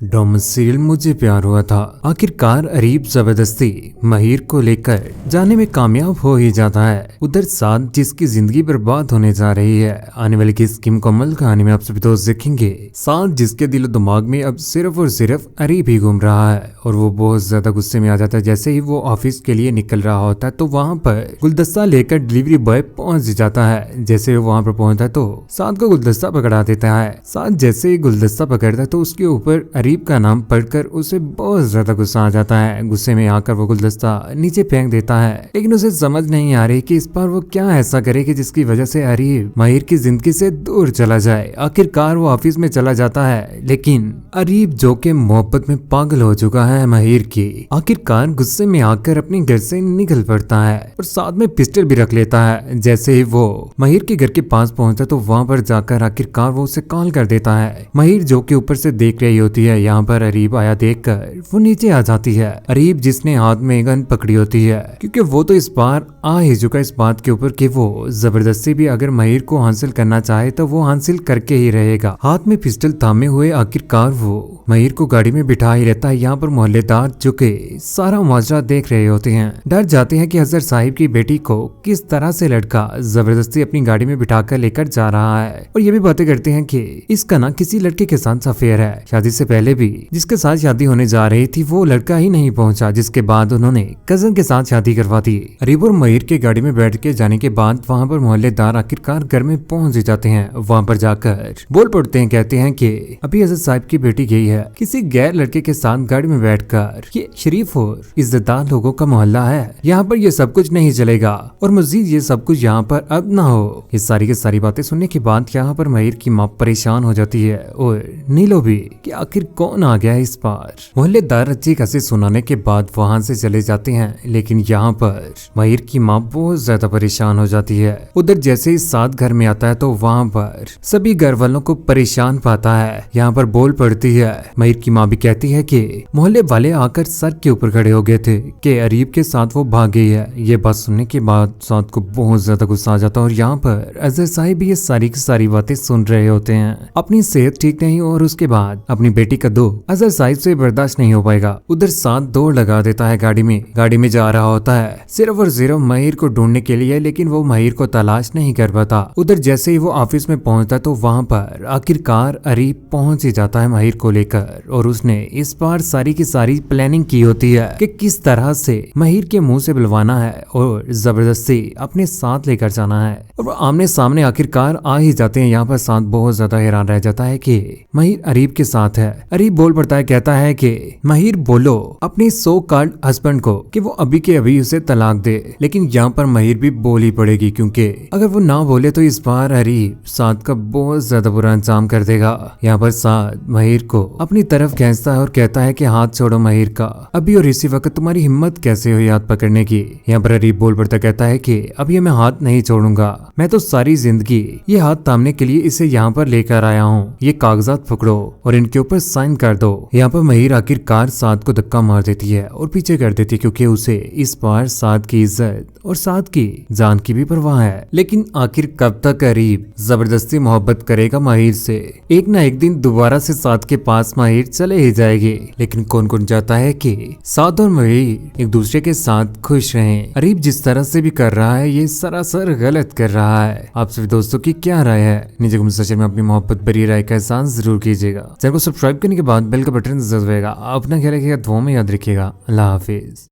Domain serial मुझे प्यार हुआ था। आखिरकार अरीब जबरदस्ती महिर को लेकर जाने में कामयाब हो ही जाता है। उधर साथ जिसकी जिंदगी बर्बाद होने जा रही है। आने वाली की इसकी मुकम्मल कहानी में आप सभी दोस्त देखेंगे। साथ जिसके दिलो दिमाग में अब सिर्फ और सिर्फ अरीब ही घूम रहा है और वो बहुत ज्यादा गुस्से में आ जाता है। जैसे ही वो ऑफिस के लिए निकल रहा होता है तो वहाँ पर गुलदस्ता लेकर डिलीवरी बॉय पहुंच जाता है। जैसे वो वहाँ पर पहुंचता है तो साथ को गुलदस्ता पकड़ा देता है। साथ जैसे ही गुलदस्ता पकड़ता है तो उसके ऊपर अरीब का नाम पढ़कर उसे बहुत ज्यादा गुस्सा आ जाता है। गुस्से में आकर वो गुलदस्ता नीचे फेंक देता है, लेकिन उसे समझ नहीं आ रही कि इस बार वो क्या ऐसा करे कि जिसकी वजह से अरीब महिर की जिंदगी से दूर चला जाए। आखिरकार वो ऑफिस में चला जाता है, लेकिन अरीब जो के मोहब्बत में पागल हो चुका है महिर की, आखिरकार गुस्से में आकर अपने घर से निकल पड़ता है और साथ में पिस्टल भी रख लेता है। जैसे ही वो महिर के घर के पास पहुंचता तो वहां पर जाकर आखिरकार वो उसे कॉल कर देता है। महिर जो के ऊपर से देख रही होती है। यहाँ पर अरीब आया देखकर वो नीचे आ जाती है। अरीब जिसने हाथ में गन पकड़ी होती है, क्योंकि वो तो इस बार आ ही चुका इस बात के ऊपर कि वो जबरदस्ती भी अगर महिर को हासिल करना चाहे तो वो हासिल करके ही रहेगा। हाथ में पिस्टल थामे हुए आखिरकार वो महिर को गाड़ी में बिठा ही रहता है। यहाँ पर मोहल्लेदार जो के सारा माजरा देख रहे होते हैं, डर जाते हैं कि हजर साहिब की बेटी को किस तरह से लड़का जबरदस्ती अपनी गाड़ी में बिठाकर लेकर जा रहा है। और ये भी बातें करते हैं कि इसका ना किसी लड़के के साथ अफेयर है। शादी से पहले भी जिसके साथ शादी होने जा रही थी वो लड़का ही नहीं पहुंचा, जिसके बाद उन्होंने कजन के साथ शादी करवा दी। अरीब और महिर के गाड़ी में बैठ के जाने के बाद वहां पर मोहल्लेदार आखिरकार घर में पहुंच जाते हैं। वहां पर जाकर बोल पड़ते हैं, कहते हैं कि अभी हजरत साहब की बेटी गई है किसी गैर लड़के के साथ गाड़ी में बैठकर। ये शरीफ और इज्जतदार लोगों का मोहल्ला है, यहाँ पर ये सब कुछ नहीं चलेगा और मजीद ये सब कुछ यहाँ पर अब ना हो। ये सारी की सारी बातें सुनने के बाद यहाँ पर महिर की माँ परेशान हो जाती है और नीलो भी कि आखिर कौन आ गया इस बार। मोहल्लेदार अच्छी खासी सुनाने के बाद वहां से चले जाते हैं, लेकिन यहाँ पर महिर की माँ बहुत ज्यादा परेशान हो जाती है। उधर जैसे ही साथ घर में आता है तो वहाँ पर सभी घर वालों को परेशान पाता है। यहाँ पर बोल पड़ती है। महिर की माँ भी कहती है कि मोहल्ले वाले आकर सर के ऊपर खड़े हो गए थे कि अरीब के साथ वो भाग गई है। ये बात सुनने के बाद साथ को बहुत ज्यादा गुस्सा आ जाता है और यहाँ पर अजहर साहिब भी ये सारी की सारी बातें सुन रहे होते हैं। अपनी सेहत ठीक नहीं और उसके बाद अपनी बेटी का दुख अजहर साहिब से बर्दाश्त नहीं हो पाएगा। उधर साथ दौड़ लगा देता है गाड़ी में जा रहा होता है सिर्फ और सिर्फ महिर को ढूंढने के लिए, लेकिन वो महिर को तलाश नहीं कर पाता। उधर जैसे ही वो ऑफिस में पहुंचता तो वहां पर आखिरकार अरीब पहुंच ही जाता है महिर को लेकर और उसने इस बार सारी की सारी प्लानिंग की होती है कि किस तरह से महिर के मुंह से बुलवाना है और जबरदस्ती अपने साथ लेकर जाना है। और वो आमने सामने आखिरकार आ ही जाते हैं। यहाँ पर साथ बहुत ज्यादा हैरान रह जाता है कि महिर अरीब के साथ है। अरीब बोल पड़ता है, कहता है कि महिर बोलो अपने सो कॉल्ड हस्बैंड को कि वो अभी के अभी उसे तलाक दे। लेकिन यहाँ पर महिर भी बोली पड़ेगी, क्योंकि अगर वो ना बोले तो इस बार अरीब साथ का बहुत ज्यादा बुरा इंतजाम कर देगा। यहाँ पर साथ महिर को अपनी तरफ खींचता है और कहता है कि हाथ छोड़ो महिर का, अभी और इसी वक्त तुम्हारी हिम्मत कैसे हुई हाथ पकड़ने की। यहाँ पर अरीब बोल पड़ता कहता है कि अब ये मैं हाथ नहीं छोड़ूंगा, मैं तो सारी जिंदगी ये हाथ थामने के लिए इसे यहाँ पर लेकर आया हूँ। ये कागजात पकड़ो और इनके ऊपर साइन कर दो। यहाँ पर महिर आखिरकार साथ को धक्का मार देती है और पीछे कर देती है, क्योंकि उसे इस बार साथ की इज्जत और साथ की जान की भी परवाह है। लेकिन आखिर कब तक अरीब जबरदस्ती मोहब्बत करेगा महिर से। एक ना एक दिन दोबारा से साथ के पास महिर चले ही जाएगी। लेकिन कौन कौन चाहता है कि साथ और महिर एक दूसरे के साथ खुश रहें। अरीब जिस तरह से भी कर रहा है ये सरासर गलत कर रहा है। आप सभी दोस्तों की क्या राय है नीचे कमेंट सेक्शन में अपनी मोहब्बत भरी राय का एहसान जरूर कीजिएगा। चैनल को सब्सक्राइब करने के बाद बेल का बटन जरूर दबाइएगा। अपना ख्याल रखिएगा, दुआ में याद रखिएगा। अल्लाह हाफिज।